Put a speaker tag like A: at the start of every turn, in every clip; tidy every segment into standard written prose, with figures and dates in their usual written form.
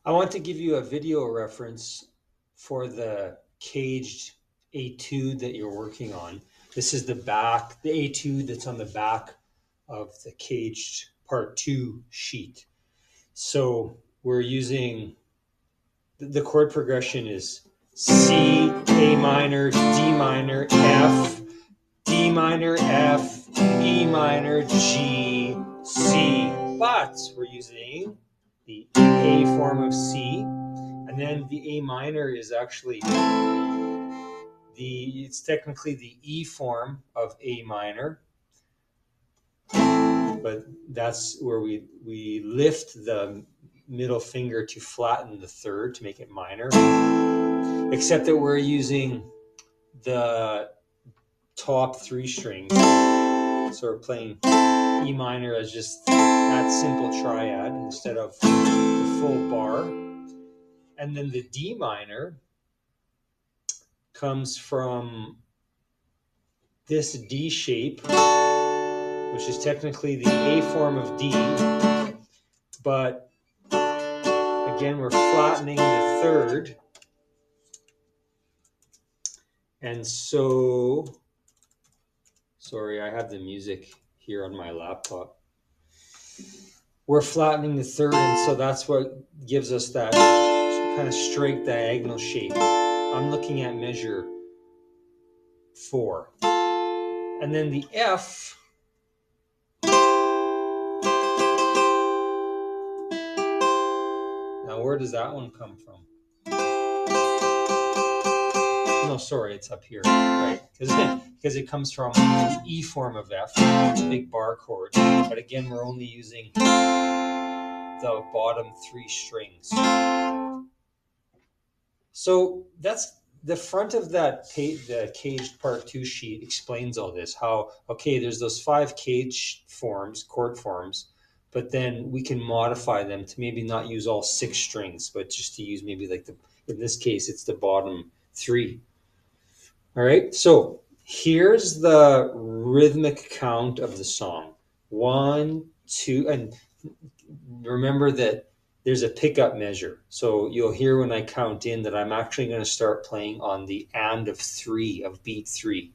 A: I want to give you a video reference for the caged etude that you're working on. This is the back, the etude that's on the back of the caged part 2 sheet. So we're using, the chord progression is C, A minor, D minor, F, D minor, F, E minor, G, C. But we're using the A form of C, and then the A minor is actually it's technically the E form of A minor, but that's where we lift the middle finger to flatten the third to make it minor, except that we're using the top 3 strings. So we're playing E minor as just that simple triad instead of the full bar. And then the D minor comes from this D shape, which is technically the A form of D, but again, we're flattening the third. And so, sorry, I have the music here on my laptop. We're flattening the third, and so that's what gives us that kind of straight diagonal shape. I'm looking at measure 4. And then the F, now where does that one come from? No, sorry, it's up here, right? Because it comes from the E form of F, it's a big bar chord. But again, we're only using the bottom 3 strings. So that's the front of that the caged part 2 sheet explains all this. How, okay, there's those 5 cage forms, chord forms, but then we can modify them to maybe not use all 6 strings, but just to use maybe like in this case, it's the bottom 3. All right, so here's the rhythmic count of the song. 1, 2, and remember that there's a pickup measure. So you'll hear when I count in that I'm actually going to start playing on the and of 3, of beat 3,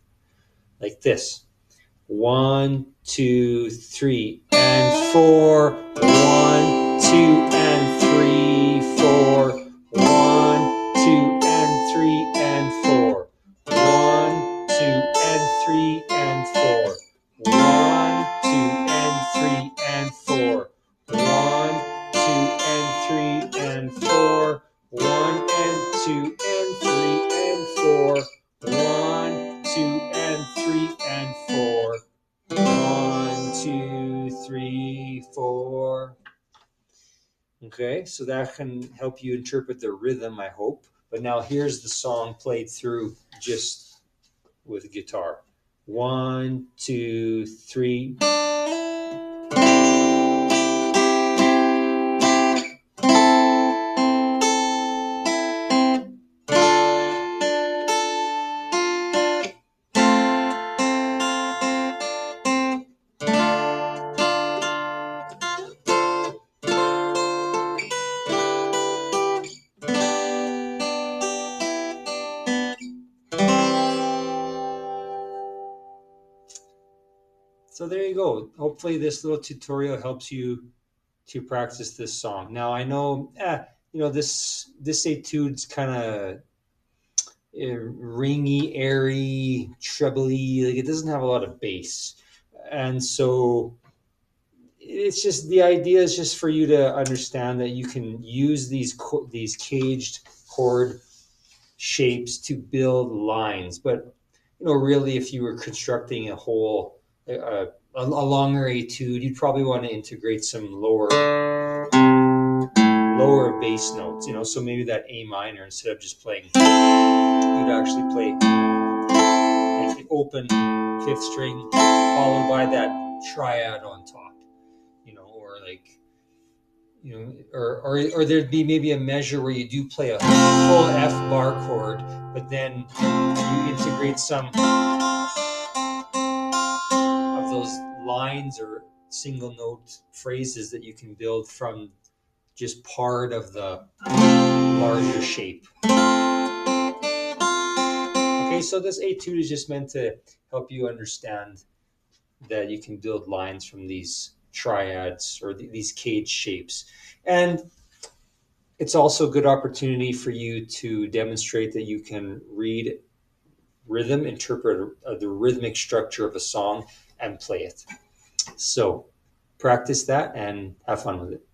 A: like this. 1, 2, 3, and 4. 1, 2, and 3, 4. 1, 2, and 3, and 4. 1, 2, and 3, and 4. 1, 2, and 3, and 4. 1, 2, and 3, and 4. 1, and 2, and 3, and 4. 1, 2, and 3, and 4. 1, 2, 3, 4. Okay, so that can help you interpret the rhythm, I hope. But now here's the song played through just with guitar. 1, 2, 3. So there you go. Hopefully this little tutorial helps you to practice this song. Now I know, this etude's kind of ringy, airy, trebly. Like it doesn't have a lot of bass, and so it's just the idea is just for you to understand that you can use these caged chord shapes to build lines. But really, if you were constructing a whole a longer etude, you'd probably want to integrate some lower bass notes. So maybe that A minor, instead of just playing, you'd actually play like the open 5th string followed by that triad on top. Or like, or there'd be maybe a measure where you do play a full F bar chord, but then you integrate some of those lines or single note phrases that you can build from just part of the larger shape. Okay, so this etude is just meant to help you understand that you can build lines from these triads or these cage shapes. And it's also a good opportunity for you to demonstrate that you can read rhythm, interpret the rhythmic structure of a song, and play it. So practice that and have fun with it.